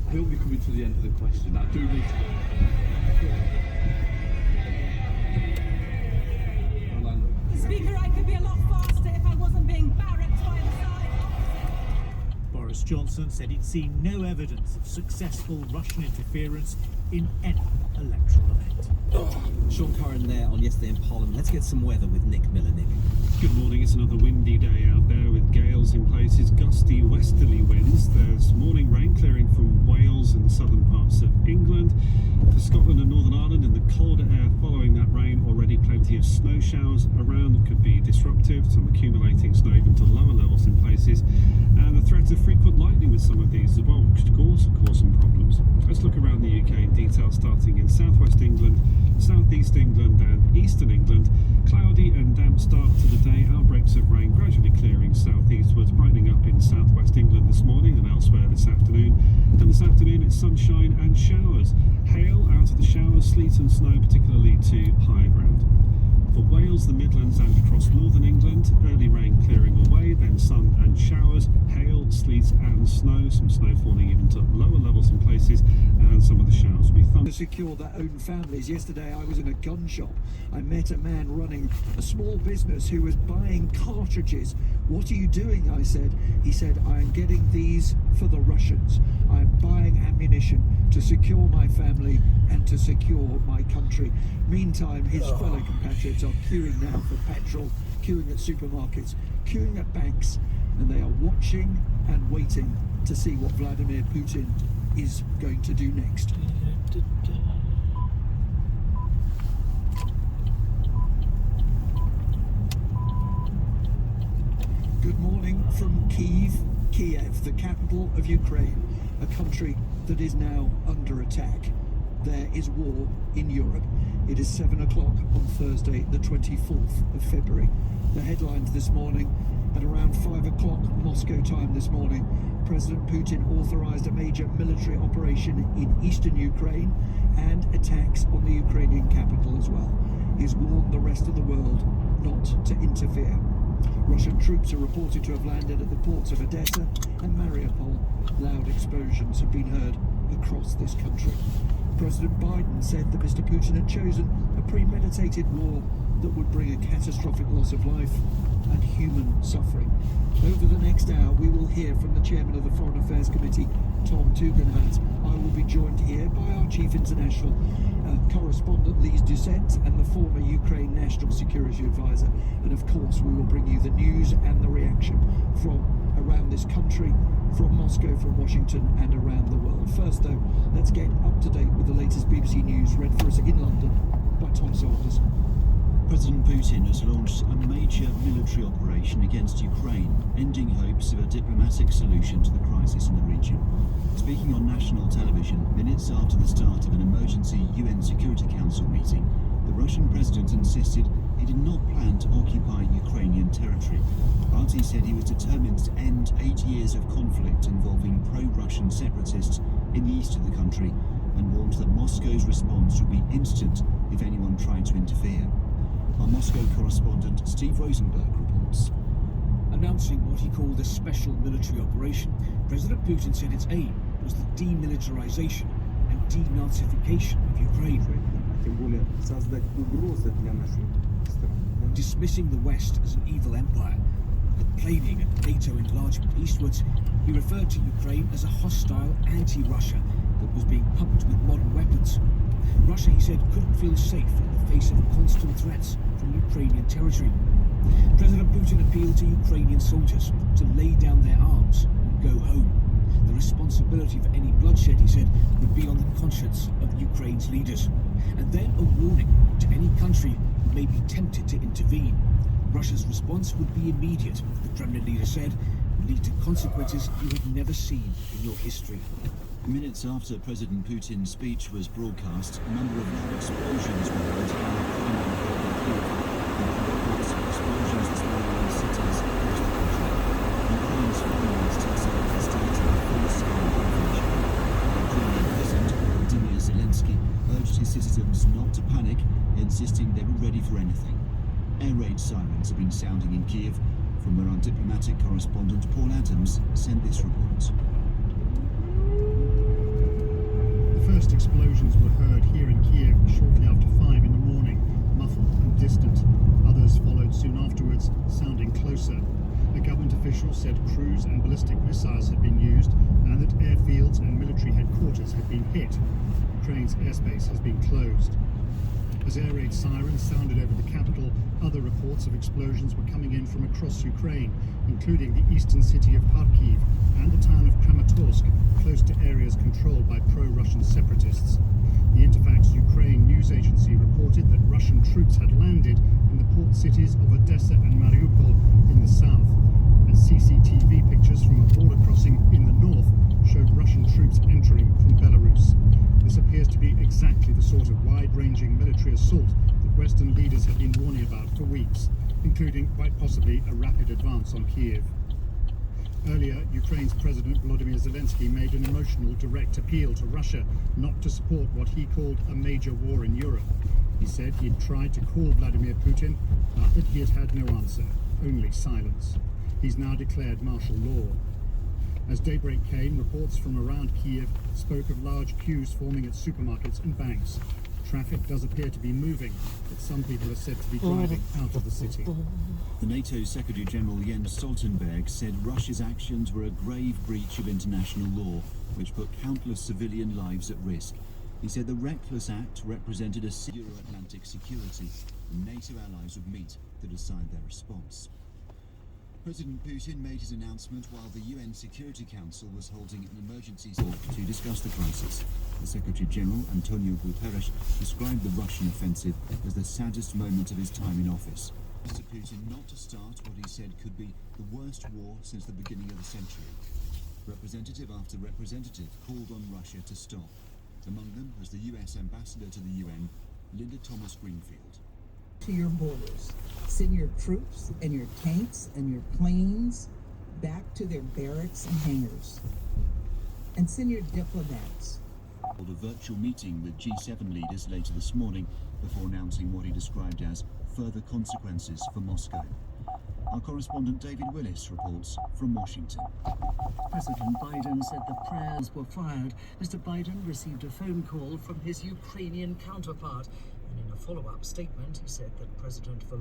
I hope we're coming to the end of the question. I do need to Orlando. Speaker, I could be a lot faster if I wasn't being barracked by the side opposite. Boris Johnson said he'd seen no evidence of successful Russian interference in any electoral event. Sean Curran there on Yesterday in Parliament. Let's get some weather with Nick Miller. Nick. Good morning. It's another windy day out there with gales in places, gusty westerly winds. There's morning rain clearing from Wales and southern parts of England. For Scotland and Northern Ireland, in the colder air following that rain, already plenty of snow showers around that could be disruptive, some accumulating snow even to lower levels in places, and the threat of frequent lightning with some of these as well, which could cause some problems. Let's look around the UK in detail, starting in southwest England, southeast England and eastern England. Cloudy and damp start to the day, outbreaks of rain gradually clearing southeastwards, brightening up in southwest England this morning and elsewhere this afternoon. And this afternoon it's sunshine and showers. Hail out of the showers, sleet and snow, particularly to higher ground. For Wales, the Midlands and across northern England, early rain clearing away, then sun and showers, hail, sleet and snow, some snow falling even to lower levels in places, and some of the showers will be thunder. To secure their own families. Yesterday I was in a gun shop. I met a man running a small business who was buying cartridges. What are you doing? I said. He said, I am getting these for the Russians. I am buying ammunition to secure my family and to secure my country. Meantime, his fellow compatriots are queuing now for petrol, queuing at supermarkets, queuing at banks, and they are watching and waiting to see what Vladimir Putin is going to do next. Good morning from Kiev, the capital of Ukraine, a country that is now under attack. There is war in Europe. It is 7 o'clock on Thursday, the 24th of February. The headlines this morning: at around 5 o'clock Moscow time this morning, President Putin authorized a major military operation in eastern Ukraine and attacks on the Ukrainian capital as well. He's warned the rest of the world not to interfere. Russian troops are reported to have landed at the ports of Odessa and Mariupol. Loud explosions have been heard across this country. President Biden said that Mr. Putin had chosen a premeditated war that would bring a catastrophic loss of life and human suffering. Over the next hour, we will hear from the chairman of the Foreign Affairs Committee, Tom Tugendhat. I will be joined here by our chief international correspondent, Lise Doucette, and the former Ukraine National Security Advisor. And of course, we will bring you the news and the reaction from around this country, from Moscow, from Washington, and around the world. First, though, let's get up to date with the latest BBC News, read for us in London by Tom Saunders. President Putin has launched a major military operation against Ukraine, ending hopes of a diplomatic solution to the crisis in the region. Speaking on national television minutes after the start of an emergency UN Security Council meeting, the Russian president insisted he did not plan to occupy Ukrainian territory, but he said he was determined to end 8 years of conflict involving pro-Russian separatists in the east of the country, and warned that Moscow's response would be instant if anyone tried to interfere. Our Moscow correspondent Steve Rosenberg reports. Announcing what he called a special military operation, President Putin said its aim was the demilitarization and denazification of Ukraine. Dismissing the West as an evil empire, complaining at NATO enlargement eastwards, he referred to Ukraine as a hostile anti-Russia that was being pumped with modern weapons. Russia, he said, couldn't feel safe in the face of constant threats from Ukrainian territory. President Putin appealed to Ukrainian soldiers to lay down their arms and go home. The responsibility for any bloodshed, he said, would be on the conscience of Ukraine's leaders. And then a warning to any country who may be tempted to intervene. Russia's response would be immediate, the Kremlin leader said, and lead to consequences you have never seen in your history. Minutes after President Putin's speech was broadcast, a number of loud explosions were heard in the explosions this morning in cities across the country. Ukraine's foreign minister said it has started a full-scale invasion. Ukrainian President Vladimir Zelensky urged his citizens not to panic, insisting they were ready for anything. Air raid sirens have been sounding in Kiev, from where our diplomatic correspondent Paul Adams sent this report. distant. Others followed soon afterwards, sounding closer. A government official said cruise and ballistic missiles had been used and that airfields and military headquarters had been hit. Ukraine's airspace has been closed. As air raid sirens sounded over the capital, other reports of explosions were coming in from across Ukraine, including the eastern city of Kharkiv and the town of Kramatorsk, close to areas controlled by pro-Russian separatists. The Interfax Ukraine news agency reported that Russian troops had landed in the port cities of Odessa and Mariupol in the south, and CCTV pictures from a border crossing in the north showed Russian troops entering from Belarus. This appears to be exactly the sort of wide-ranging military assault that Western leaders have been warning about for weeks, including quite possibly a rapid advance on Kiev. Earlier, Ukraine's President Volodymyr Zelensky made an emotional, direct appeal to Russia not to support what he called a major war in Europe. He said he had tried to call Vladimir Putin, but that he had had no answer, only silence. He's now declared martial law. As daybreak came, reports from around Kiev spoke of large queues forming at supermarkets and banks. Traffic does appear to be moving, but some people are said to be driving out of the city. The NATO Secretary-General Jens Stoltenberg said Russia's actions were a grave breach of international law, which put countless civilian lives at risk. He said the reckless act represented a Euro-Atlantic security, and NATO allies would meet to decide their response. President Putin made his announcement while the UN Security Council was holding an emergency talk to discuss the crisis. The Secretary-General, Antonio Guterres, described the Russian offensive as the saddest moment of his time in office. Mr. Putin not to start what he said could be the worst war since the beginning of the century. Representative after representative called on Russia to stop. Among them was the US Ambassador to the UN, Linda Thomas-Greenfield. To your borders. Send your troops and your tanks and your planes back to their barracks and hangars. And send your diplomats. Held a virtual meeting with G7 leaders later this morning before announcing what he described as further consequences for Moscow. Our correspondent David Willis reports from Washington. President Biden said the prayers were fired. Mr. Biden received a phone call from his Ukrainian counterpart, and in a follow-up statement he said that President Volodymyr